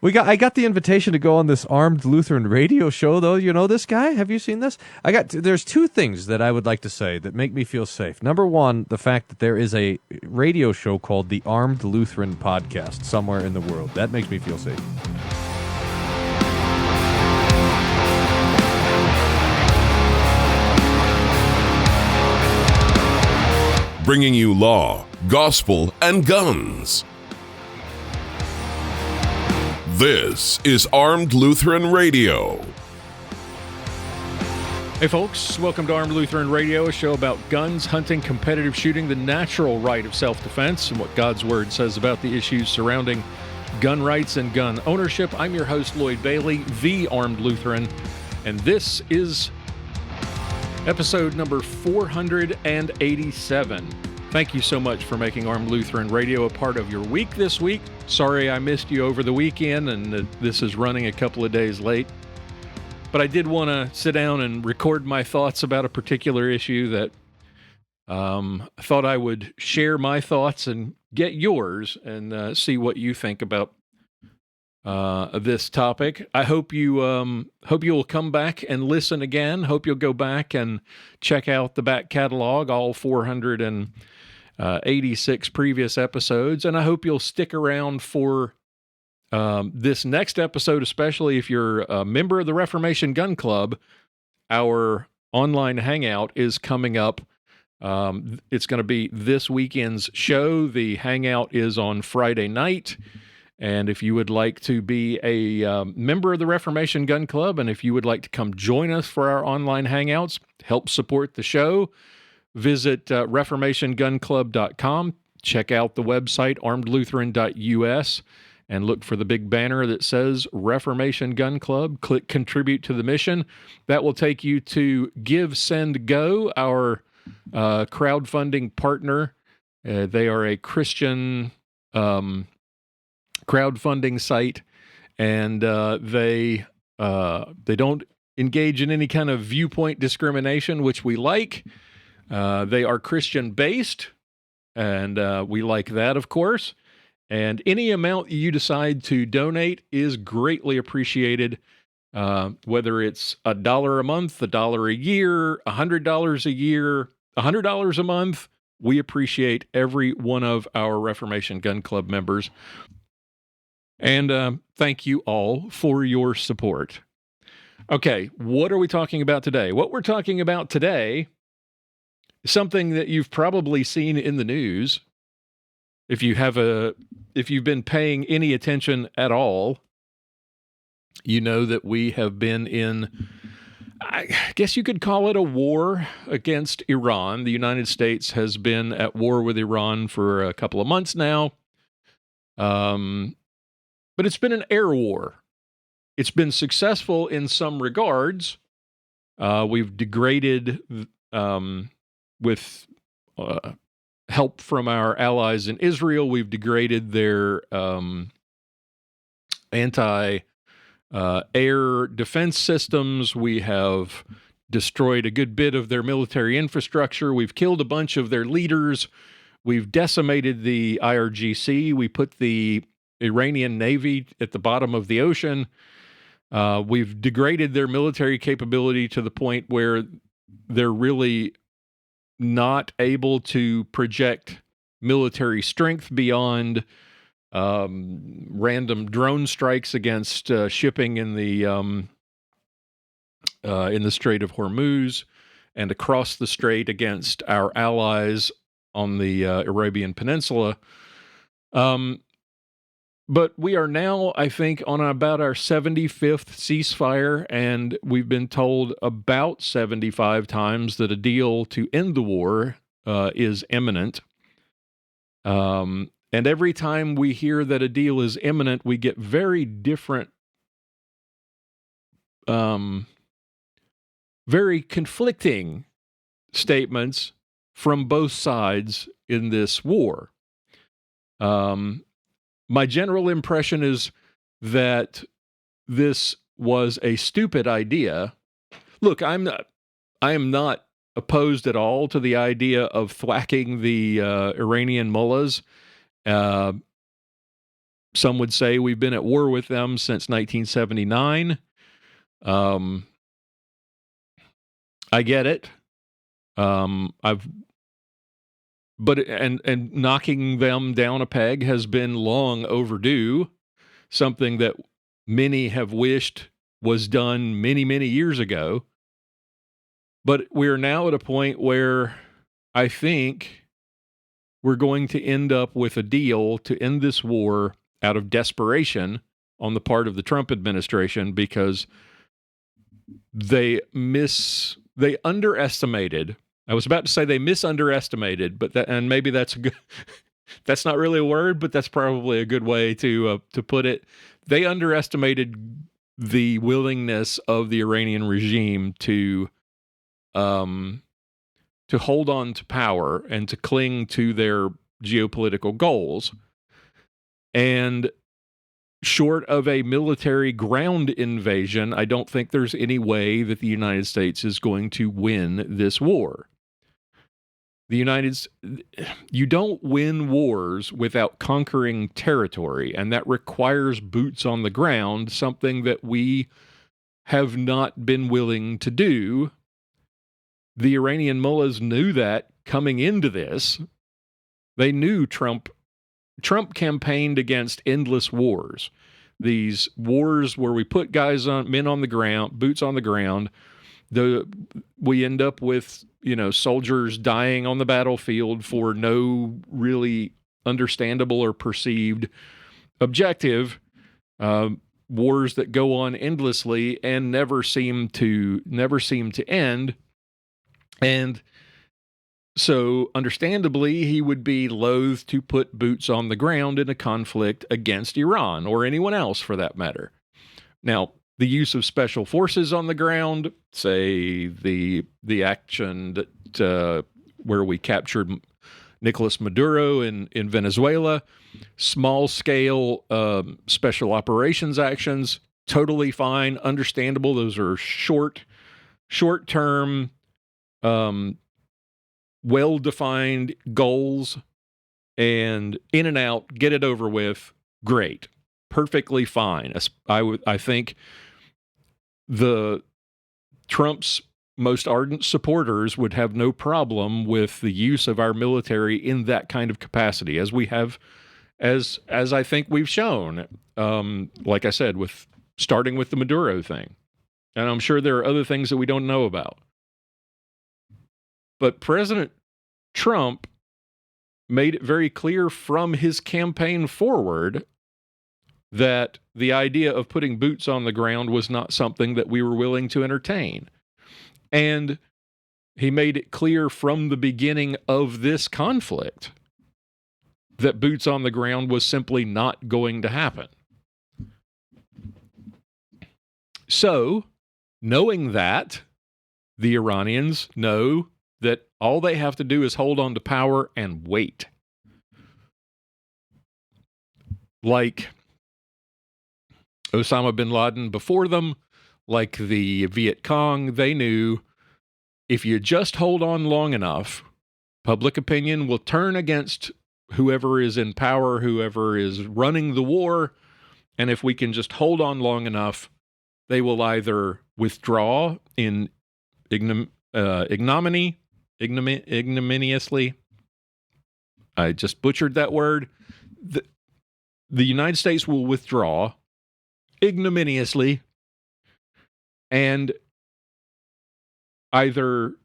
I got the invitation to go on this Armed Lutheran radio show, though. You know this guy? Have you seen this? There's two things that I would like to say that make me feel safe. Number one, the fact that there is a radio show called the Armed Lutheran Podcast somewhere in the world. That makes me feel safe. Bringing you law, gospel, and guns. This is Armed Lutheran Radio. Hey folks, welcome to Armed Lutheran Radio, a show about guns, hunting, competitive shooting, the natural right of self-defense, and what God's Word says about the issues surrounding gun rights and gun ownership. I'm your host, Lloyd Bailey, the Armed Lutheran, and this is episode number 487. Thank you so much for making Armed Lutheran Radio a part of your week this week. Sorry I missed you over the weekend, and this is running a couple of days late. But I did want to sit down and record my thoughts about a particular issue that I thought I would share my thoughts and get yours and see what you think about this topic. I hope you'll come back and listen again. Hope you'll go back and check out the back catalog, all 486 previous episodes, and I hope you'll stick around for this next episode, especially if you're a member of the Reformation Gun Club. Our online hangout is coming up. It's going to be this weekend's show. The hangout is on Friday night. And if you would like to be a member of the Reformation Gun Club, and if you would like to come join us for our online hangouts, help support the show, visit reformationgunclub.com, check out the website armedlutheran.us, and look for the big banner that says Reformation Gun Club. Click Contribute to the Mission. That will take you to Give, Send, Go, our crowdfunding partner. They are a Christian crowdfunding site, and they don't engage in any kind of viewpoint discrimination, which we like. They are Christian-based, and we like that, of course. And any amount you decide to donate is greatly appreciated, whether it's $1 a month, $1 a year, $100 a year, $100 a month. We appreciate every one of our Reformation Gun Club members. And thank you all for your support. Okay, what are we talking about today? What we're talking about today is something that you've probably seen in the news. If you've been paying any attention at all, you know that we have been in, I guess you could call it a war against Iran. The United States has been at war with Iran for a couple of months now. But it's been an air war. It's been successful in some regards. We've degraded, with help from our allies in Israel, we've degraded their anti-air defense systems. We have destroyed a good bit of their military infrastructure. We've killed a bunch of their leaders. We've decimated the IRGC. We put the Iranian Navy at the bottom of the ocean. We've degraded their military capability to the point where they're really not able to project military strength beyond random drone strikes against shipping in the Strait of Hormuz and across the strait against our allies on the Arabian Peninsula. But we are now, I think, on about our 75th ceasefire, and we've been told about 75 times that a deal to end the war is imminent. And every time we hear that a deal is imminent, we get very different, very conflicting statements from both sides in this war. My general impression is that this was a stupid idea. Look, I am not opposed at all to the idea of thwacking the Iranian mullahs. Some would say we've been at war with them since 1979. I get it. And knocking them down a peg has been long overdue, something that many have wished was done many, many years ago. But we're now at a point where I think we're going to end up with a deal to end this war out of desperation on the part of the Trump administration, because they underestimated. I was about to say they misunderestimated, but maybe that's a good, that's not really a word, but that's probably a good way to put it. They underestimated the willingness of the Iranian regime to hold on to power and to cling to their geopolitical goals. And short of a military ground invasion, I don't think there's any way that the United States is going to win this war. You don't win wars without conquering territory, and that requires boots on the ground, something that we have not been willing to do. The Iranian mullahs knew that coming into this. They knew Trump campaigned against endless wars. These wars where we put men on the ground, boots on the ground. We end up with, soldiers dying on the battlefield for no really understandable or perceived objective. Wars that go on endlessly and never seem to end. And so, understandably, he would be loath to put boots on the ground in a conflict against Iran, or anyone else for that matter. Now, the use of special forces on the ground, say the action that where we captured Nicolas Maduro in Venezuela, small-scale special operations actions, totally fine, understandable. Those are short-term, well-defined goals, and in and out, get it over with, great, perfectly fine. I think Trump's most ardent supporters would have no problem with the use of our military in that kind of capacity, as we have, as I think we've shown, like I said, starting with the Maduro thing. And I'm sure there are other things that we don't know about. But President Trump made it very clear from his campaign forward that the idea of putting boots on the ground was not something that we were willing to entertain. And he made it clear from the beginning of this conflict that boots on the ground was simply not going to happen. So, knowing that, the Iranians know that all they have to do is hold on to power and wait. Like Osama bin Laden before them, like the Viet Cong, they knew if you just hold on long enough, public opinion will turn against whoever is in power, whoever is running the war, and if we can just hold on long enough, they will either withdraw in ignominiously. I just butchered that word. The United States will withdraw ignominiously and either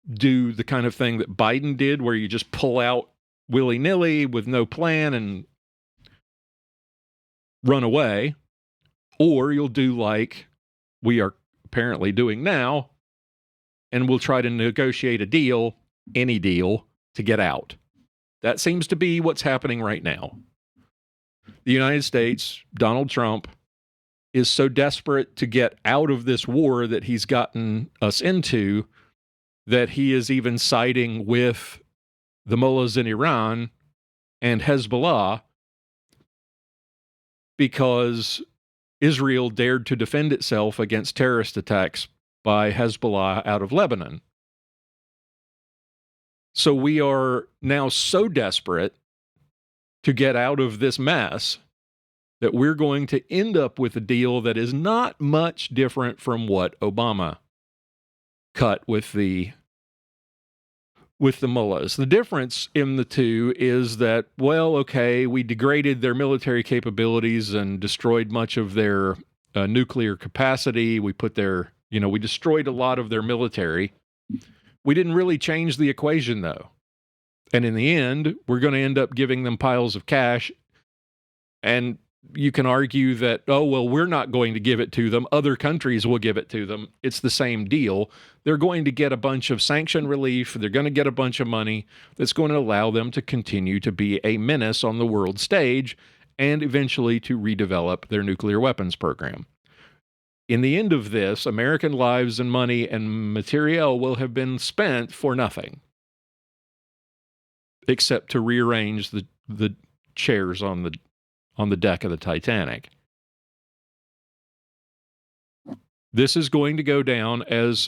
do the kind of thing that Biden did, where you just pull out willy-nilly with no plan and run away, or you'll do like we are apparently doing now, and we'll try to negotiate a deal, any deal, to get out. That seems to be what's happening right now. The United States, Donald Trump, is so desperate to get out of this war that he's gotten us into that he is even siding with the mullahs in Iran and Hezbollah because Israel dared to defend itself against terrorist attacks by Hezbollah out of Lebanon. So we are now so desperate to get out of this mess that we're going to end up with a deal that is not much different from what Obama cut with the mullahs. The difference in the two is that, well, okay, we degraded their military capabilities and destroyed much of their nuclear capacity. We destroyed a lot of their military. We didn't really change the equation, though. And in the end, we're going to end up giving them piles of cash. And you can argue that, oh, well, we're not going to give it to them. Other countries will give it to them. It's the same deal. They're going to get a bunch of sanction relief. They're going to get a bunch of money that's going to allow them to continue to be a menace on the world stage and eventually to redevelop their nuclear weapons program. In the end of this, American lives and money and materiel will have been spent for nothing, except to rearrange the chairs on the deck of the Titanic. This is going to go down as,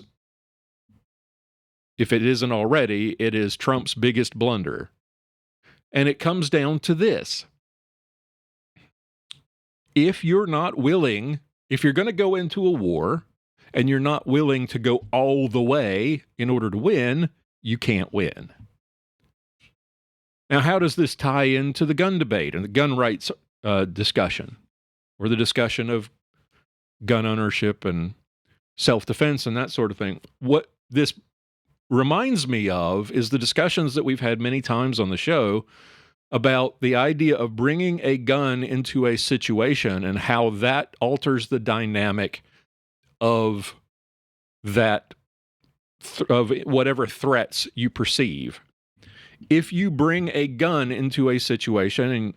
if it isn't already, it is Trump's biggest blunder. And it comes down to this. If you're going to go into a war and you're not willing to go all the way in order to win, you can't win. Now, how does this tie into the gun debate and the gun rights discussion, or the discussion of gun ownership and self-defense and that sort of thing? What this reminds me of is the discussions that we've had many times on the show about the idea of bringing a gun into a situation and how that alters the dynamic of that, of whatever threats you perceive. If you bring a gun into a situation, and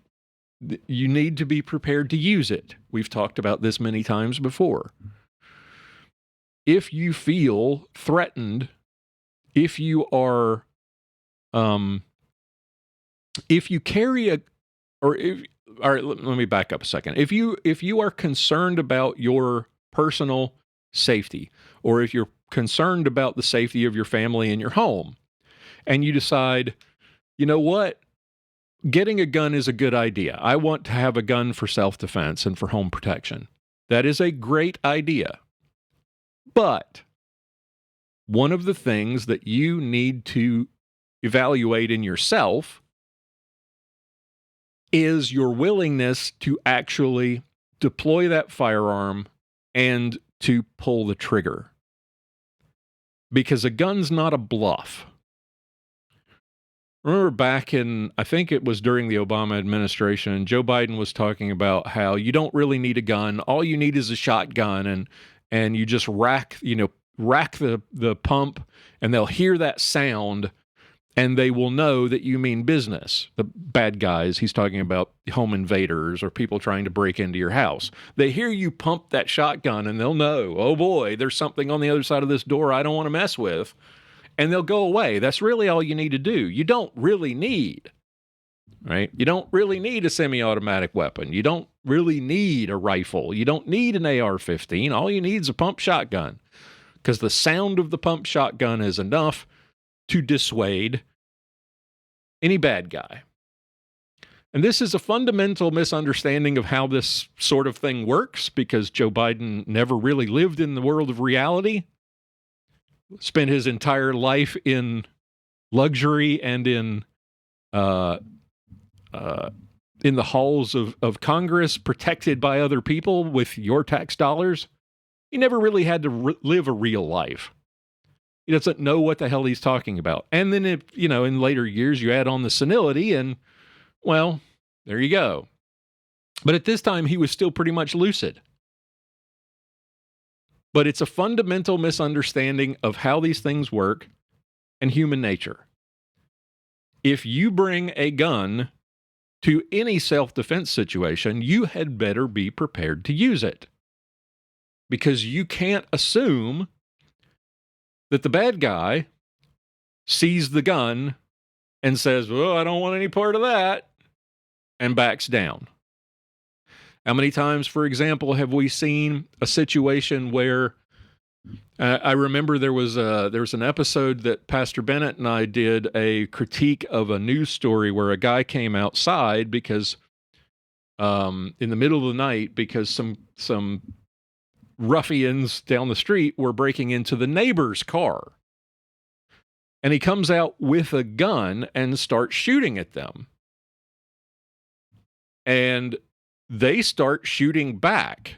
you need to be prepared to use it. We've talked about this many times before. If you feel threatened, if you are, if you carry all right, let me back up a second. If you are concerned about your personal safety, or if you're concerned about the safety of your family and your home, and you decide, you know what? Getting a gun is a good idea. I want to have a gun for self-defense and for home protection. That is a great idea. But one of the things that you need to evaluate in yourself is your willingness to actually deploy that firearm and to pull the trigger. Because a gun's not a bluff. Remember back in, I think it was during the Obama administration, Joe Biden was talking about how you don't really need a gun. All you need is a shotgun, and you just rack the pump, and they'll hear that sound, and they will know that you mean business. The bad guys, he's talking about home invaders or people trying to break into your house. They hear you pump that shotgun, and they'll know, oh boy, there's something on the other side of this door I don't want to mess with. And they'll go away. That's really all you need to do. You don't really need, right? You don't really need a semi-automatic weapon. You don't really need a rifle. You don't need an AR-15. All you need is a pump shotgun, because the sound of the pump shotgun is enough to dissuade any bad guy. And this is a fundamental misunderstanding of how this sort of thing works, because Joe Biden never really lived in the world of reality. Spent his entire life in luxury and in the halls of Congress, protected by other people with your tax dollars. He never really had to live a real life. He doesn't know what the hell he's talking about. And then, in later years, you add on the senility, and, well, there you go. But at this time, he was still pretty much lucid. But it's a fundamental misunderstanding of how these things work and human nature. If you bring a gun to any self-defense situation, you had better be prepared to use it. Because you can't assume that the bad guy sees the gun and says, well, I don't want any part of that, and backs down. How many times, for example, have we seen a situation where I remember there was an episode that Pastor Bennett and I did, a critique of a news story where a guy came outside because in the middle of the night because some ruffians down the street were breaking into the neighbor's car. And he comes out with a gun and starts shooting at them. And they start shooting back.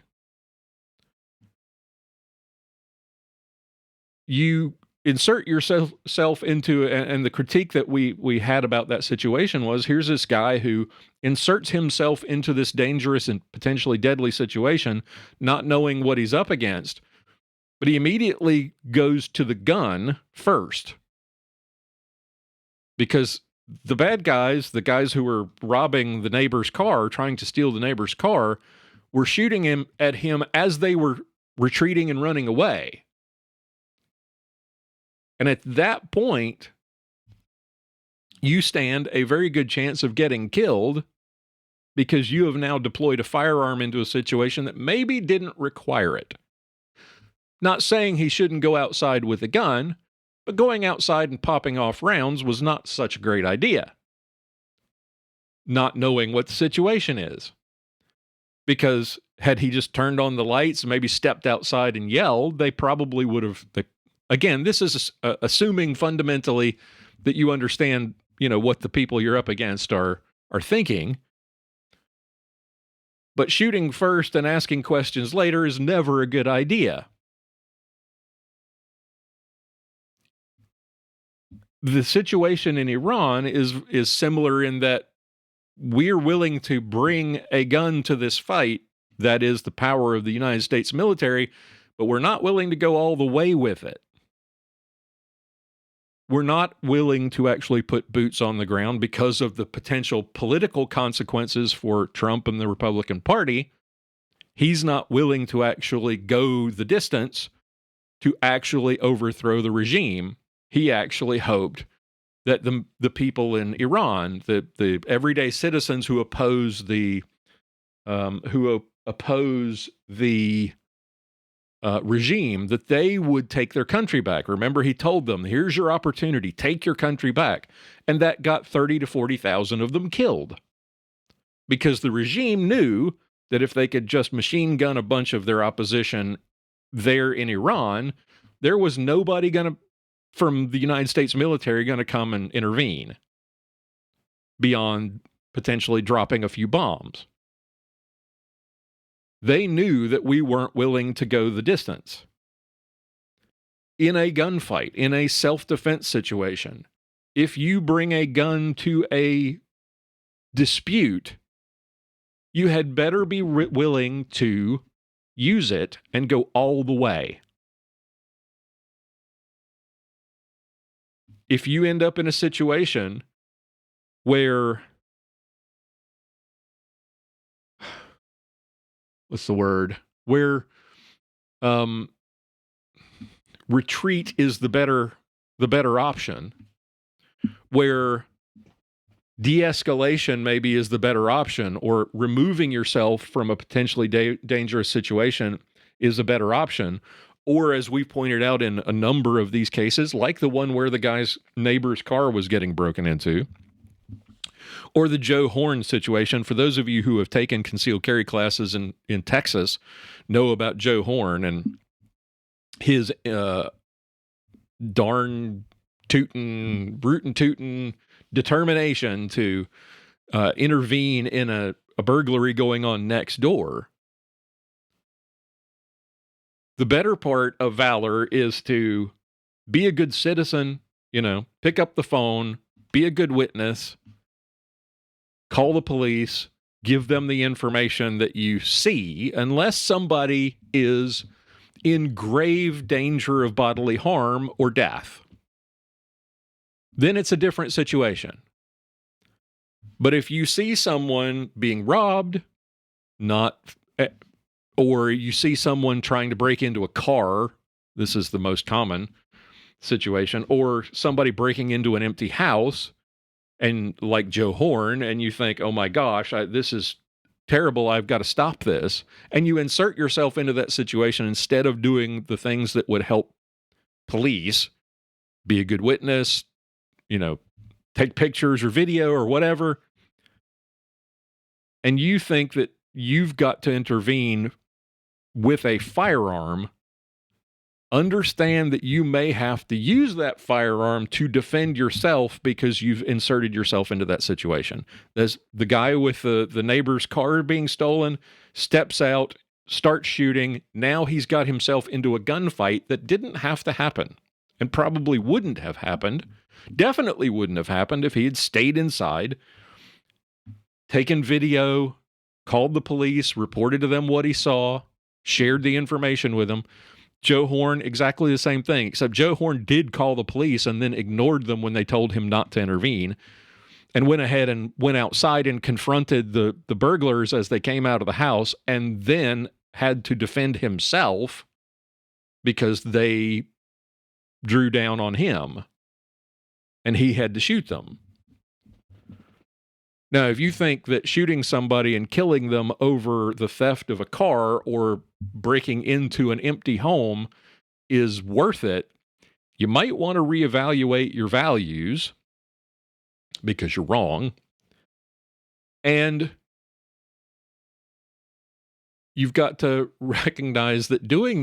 You insert yourself into, and the critique that we had about that situation was, here's this guy who inserts himself into this dangerous and potentially deadly situation, not knowing what he's up against, but he immediately goes to the gun first. Because the bad guys, the guys who were robbing the neighbor's car, trying to steal the neighbor's car, were shooting at him as they were retreating and running away. And at that point, you stand a very good chance of getting killed because you have now deployed a firearm into a situation that maybe didn't require it. Not saying he shouldn't go outside with a gun, but going outside and popping off rounds was not such a great idea. Not knowing what the situation is. Because had he just turned on the lights, maybe stepped outside and yelled, they probably would have... Again, this is assuming fundamentally that you understand, what the people you're up against are thinking. But shooting first and asking questions later is never a good idea. The situation in Iran is similar in that we're willing to bring a gun to this fight, that is the power of the United States military, but we're not willing to go all the way with it. We're not willing to actually put boots on the ground because of the potential political consequences for Trump and the Republican Party. He's not willing to actually go the distance to actually overthrow the regime. He actually hoped that the people in Iran, the everyday citizens who oppose the regime, that they would take their country back. Remember, he told them, here's your opportunity, take your country back. And that got 30 to 40,000 of them killed. Because the regime knew that if they could just machine gun a bunch of their opposition there in Iran, there was nobody from the United States military going to come and intervene beyond potentially dropping a few bombs. They knew that we weren't willing to go the distance. In a gunfight, in a self-defense situation, if you bring a gun to a dispute, you had better be willing to use it and go all the way. If you end up in a situation where, what's the word? Where retreat is the better option, where de-escalation maybe is the better option, or removing yourself from a potentially dangerous situation is a better option. Or, as we pointed out in a number of these cases, like the one where the guy's neighbor's car was getting broken into, or the Joe Horn situation. For those of you who have taken concealed carry classes in Texas, know about Joe Horn and his darn rootin' tootin' determination to intervene in a burglary going on next door. The better part of valor is to be a good citizen, pick up the phone, be a good witness, call the police, give them the information that you see, unless somebody is in grave danger of bodily harm or death. Then it's a different situation. But if you see someone being robbed, or you see someone trying to break into a car, this is the most common situation, or somebody breaking into an empty house, and like Joe Horn, and you think, oh my gosh, this is terrible, I've got to stop this, and you insert yourself into that situation instead of doing the things that would help police, be a good witness, take pictures or video or whatever, and you think that you've got to intervene with a firearm, understand that you may have to use that firearm to defend yourself because you've inserted yourself into that situation. There's the guy with the neighbor's car being stolen, steps out, starts shooting. Now he's got himself into a gunfight that didn't have to happen and probably wouldn't have happened. Definitely wouldn't have happened if he had stayed inside, taken video, called the police, reported to them what he saw, shared the information with them. Joe Horn, exactly the same thing, except Joe Horn did call the police and then ignored them when they told him not to intervene, and went ahead and went outside and confronted the burglars as they came out of the house, and then had to defend himself because they drew down on him and he had to shoot them. Now, if you think that shooting somebody and killing them over the theft of a car or breaking into an empty home is worth it, you might want to reevaluate your values because you're wrong. And you've got to recognize that doing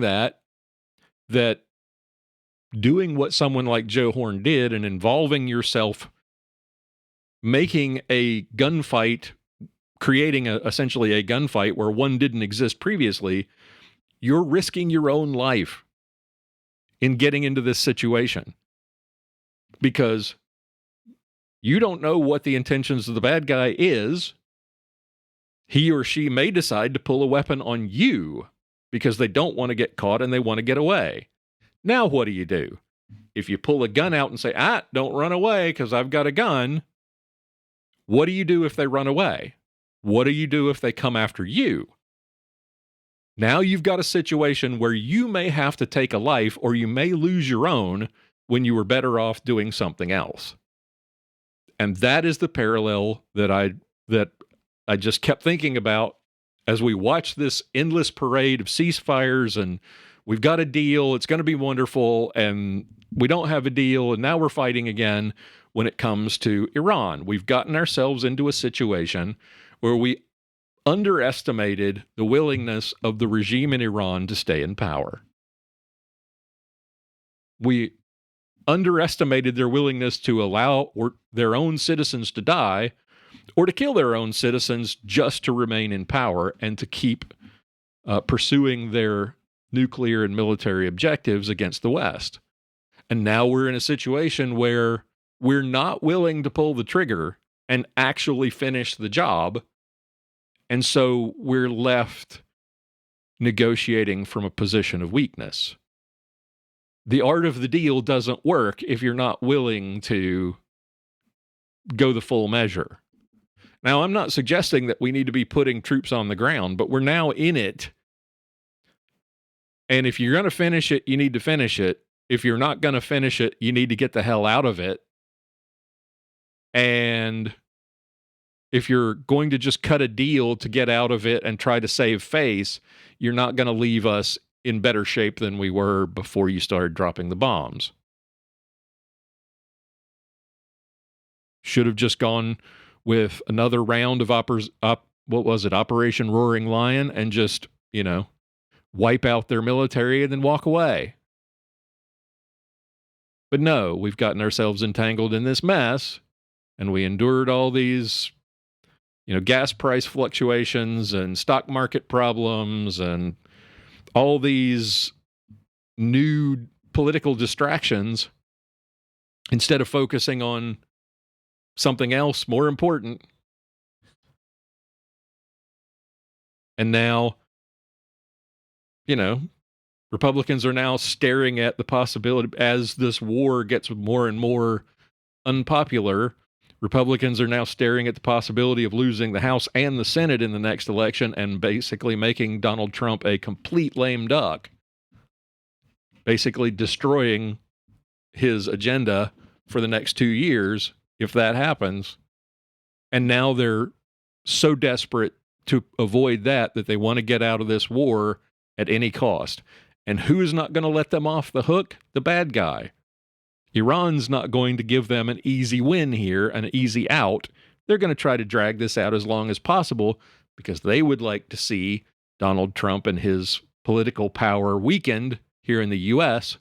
what someone like Joe Horn did and involving yourself, making a gunfight, creating essentially a gunfight where one didn't exist previously, you're risking your own life in getting into this situation because you don't know what the intentions of the bad guy is. He or she may decide to pull a weapon on you because they don't want to get caught and they want to get away. Now, what do? If you pull a gun out and say, don't run away because I've got a gun, what do you do if they run away? What do you do if they come after you? Now you've got a situation where you may have to take a life or you may lose your own when you were better off doing something else. And that is the parallel that I just kept thinking about as we watch this endless parade of ceasefires and we've got a deal, it's going to be wonderful, and we don't have a deal, and now we're fighting again. When it comes to Iran, we've gotten ourselves into a situation where we underestimated the willingness of the regime in Iran to stay in power. We underestimated their willingness to allow their own citizens to die or to kill their own citizens just to remain in power and to keep pursuing their nuclear and military objectives against the West. And now we're in a situation where we're not willing to pull the trigger and actually finish the job. And so we're left negotiating from a position of weakness. The art of the deal doesn't work if you're not willing to go the full measure. Now, I'm not suggesting that we need to be putting troops on the ground, but we're now in it. And if you're going to finish it, you need to finish it. If you're not going to finish it, you need to get the hell out of it. And if you're going to just cut a deal to get out of it and try to save face, you're not going to leave us in better shape than we were before you started dropping the bombs. Should have just gone with another round of Operation Roaring Lion and just, wipe out their military and then walk away. But no, we've gotten ourselves entangled in this mess. And we endured all these, gas price fluctuations and stock market problems and all these new political distractions instead of focusing on something else more important. And now, Republicans are now staring at the possibility as this war gets more and more unpopular. Republicans are now staring at the possibility of losing the House and the Senate in the next election and basically making Donald Trump a complete lame duck, basically destroying his agenda for the next 2 years if that happens. And now they're so desperate to avoid that they want to get out of this war at any cost. And who's not going to let them off the hook? The bad guy. Iran's not going to give them an easy win here, an easy out. they're going to try to drag this out as long as possible because they would like to see Donald Trump and his political power weakened here in the U.S.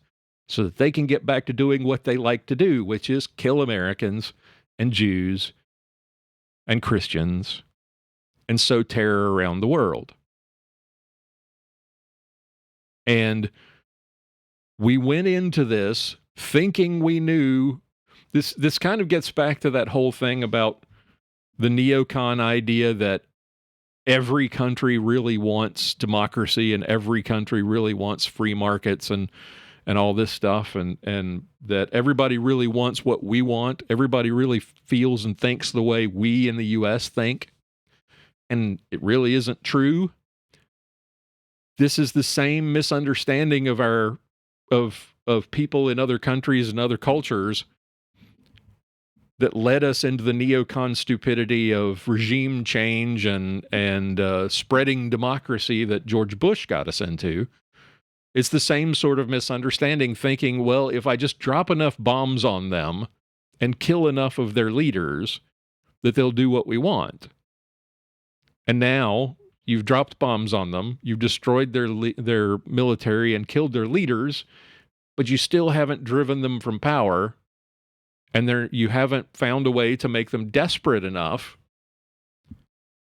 so that they can get back to doing what they like to do, which is kill Americans and Jews and Christians and sow terror around the world. And we went into this thinking we knew. This kind of gets back to that whole thing about the neocon idea that every country really wants democracy and every country really wants free markets and all this stuff, and that everybody really wants what we want. Everybody really feels and thinks the way we in the U.S. think. And it really isn't true. This is the same misunderstanding of of people in other countries and other cultures that led us into the neocon stupidity of regime change and spreading democracy that George Bush got us into. It's the same sort of misunderstanding, thinking, well, if I just drop enough bombs on them and kill enough of their leaders, that they'll do what we want. And now you've dropped bombs on them, you've destroyed their military and killed their leaders, but you still haven't driven them from power. And you haven't found a way to make them desperate enough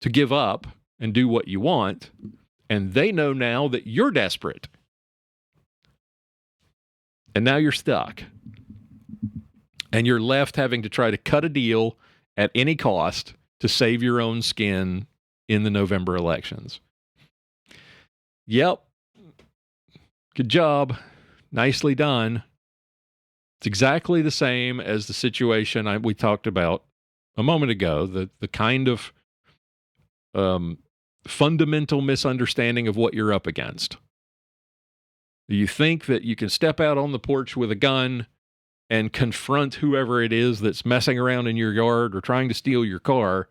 to give up and do what you want. And they know now that you're desperate. And now you're stuck. And you're left having to try to cut a deal at any cost to save your own skin in the November elections. Yep. Good job. Nicely done. It's exactly the same as the situation we talked about a moment ago, the kind of fundamental misunderstanding of what you're up against. You think that you can step out on the porch with a gun and confront whoever it is that's messing around in your yard or trying to steal your car,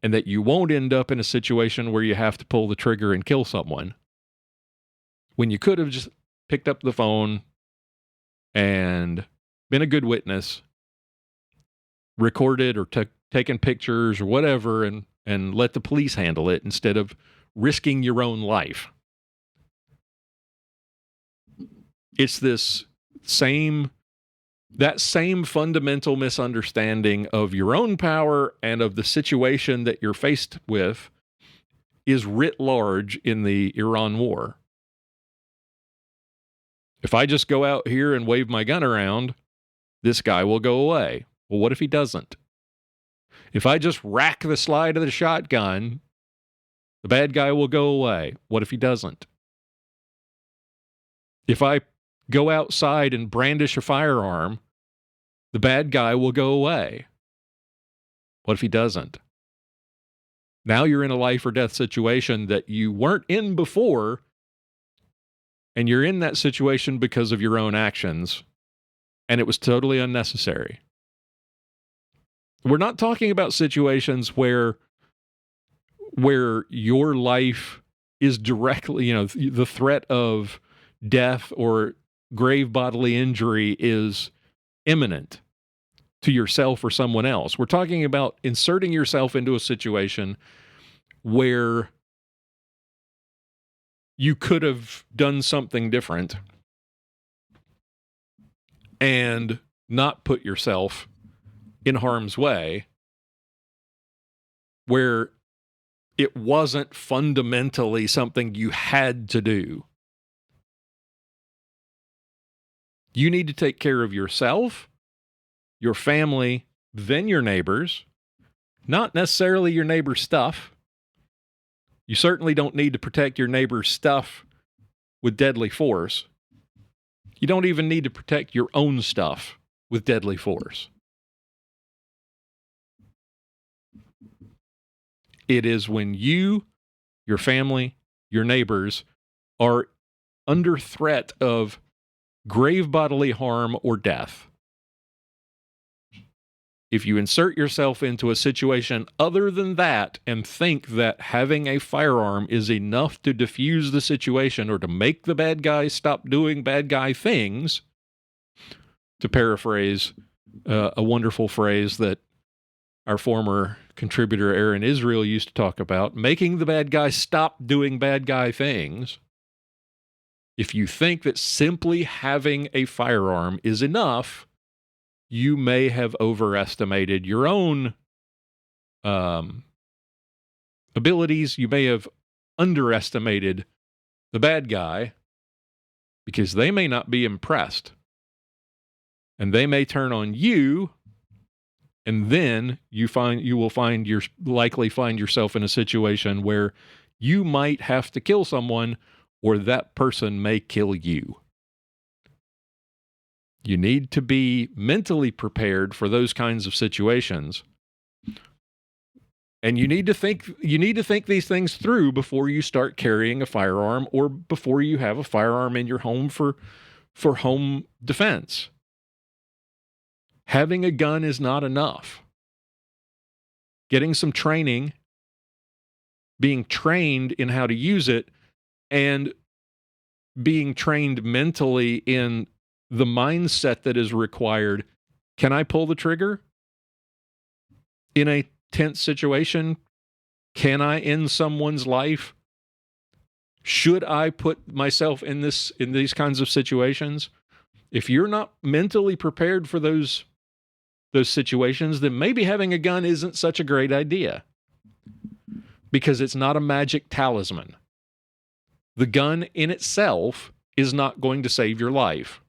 and that you won't end up in a situation where you have to pull the trigger and kill someone, when you could have just picked up the phone and been a good witness, recorded or taken pictures or whatever, and let the police handle it instead of risking your own life. It's that same fundamental misunderstanding of your own power and of the situation that you're faced with is writ large in the Iran war. If I just go out here and wave my gun around, this guy will go away. Well, what if he doesn't? If I just rack the slide of the shotgun, the bad guy will go away. What if he doesn't? If I go outside and brandish a firearm, the bad guy will go away. What if he doesn't? Now you're in a life or death situation that you weren't in before, and you're in that situation because of your own actions, and it was totally unnecessary. We're not talking about situations where your life is directly, the threat of death or grave bodily injury is imminent to yourself or someone else. We're talking about inserting yourself into a situation where you could have done something different and not put yourself in harm's way, where it wasn't fundamentally something you had to do. You need to take care of yourself, your family, then your neighbors, not necessarily your neighbor's stuff. You certainly don't need to protect your neighbor's stuff with deadly force. You don't even need to protect your own stuff with deadly force. It is when you, your family, your neighbors are under threat of grave bodily harm or death. If you insert yourself into a situation other than that and think that having a firearm is enough to diffuse the situation or to make the bad guy stop doing bad guy things, to paraphrase a wonderful phrase that our former contributor Aaron Israel used to talk about, making the bad guy stop doing bad guy things. If you think that simply having a firearm is enough, you may have overestimated your own abilities. You may have underestimated the bad guy, because they may not be impressed. And they may turn on you, and then you will likely find yourself in a situation where you might have to kill someone, or that person may kill you. You need to be mentally prepared for those kinds of situations. And you need to think these things through before you start carrying a firearm, or before you have a firearm in your home for home defense. Having a gun is not enough. Getting some training, being trained in how to use it, and being trained mentally in the mindset that is required. Can I pull the trigger in a tense situation? Can I end someone's life? Should I put myself in these kinds of situations? If you're not mentally prepared for those situations, then maybe having a gun isn't such a great idea, because it's not a magic talisman. The gun in itself is not going to save your life.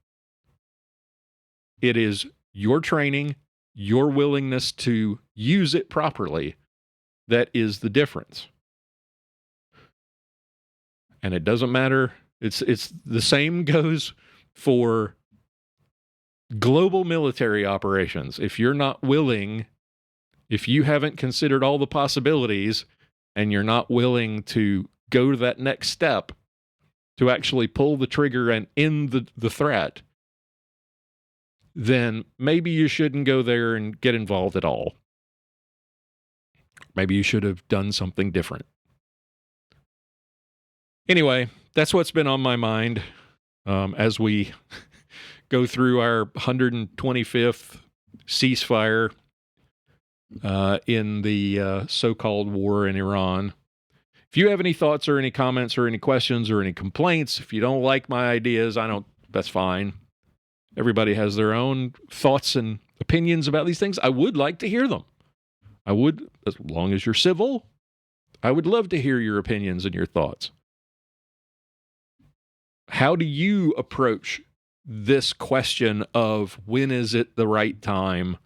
It is your training, your willingness to use it properly, that is the difference. And it doesn't matter. It's the same goes for global military operations. If you're not willing, if you haven't considered all the possibilities, and you're not willing to go to that next step to actually pull the trigger and end the threat, then maybe you shouldn't go there and get involved at all. Maybe you should have done something different. Anyway, that's what's been on my mind as we go through our 125th ceasefire in the so-called war in Iran. If you have any thoughts or any comments or any questions or any complaints, if you don't like my ideas, that's fine. Everybody has their own thoughts and opinions about these things. I would like to hear them. I would, as long as you're civil, I would love to hear your opinions and your thoughts. How do you approach this question of when is it the right time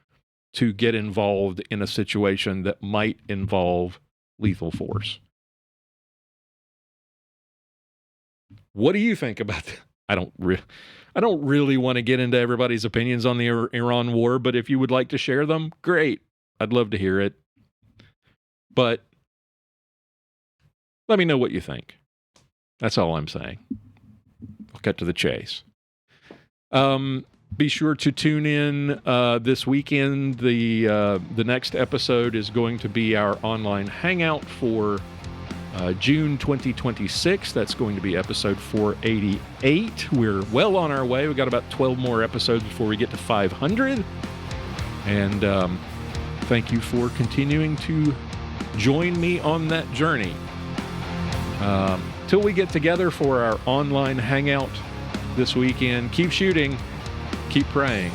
to get involved in a situation that might involve lethal force? What do you think about that? I don't really want to get into everybody's opinions on the Iran war, but if you would like to share them, great. I'd love to hear it. But let me know what you think. That's all I'm saying. I'll cut to the chase. Be sure to tune in this weekend. The next episode is going to be our online hangout for June 2026. That's going to be episode 488. We're well on our way. We've got about 12 more episodes before we get to 500. And thank you for continuing to join me on that journey. Till we get together for our online hangout this weekend, keep shooting, keep praying.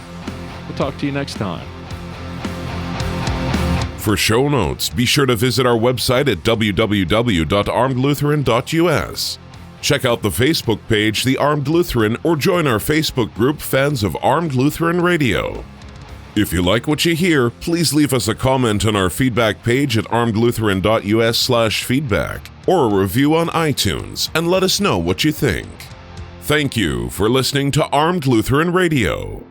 We'll talk to you next time. For show notes, be sure to visit our website at www.armedlutheran.us. Check out the Facebook page, The Armed Lutheran, or join our Facebook group, Fans of Armed Lutheran Radio. If you like what you hear, please leave us a comment on our feedback page at armedlutheran.us/feedback, or a review on iTunes, and let us know what you think. Thank you for listening to Armed Lutheran Radio.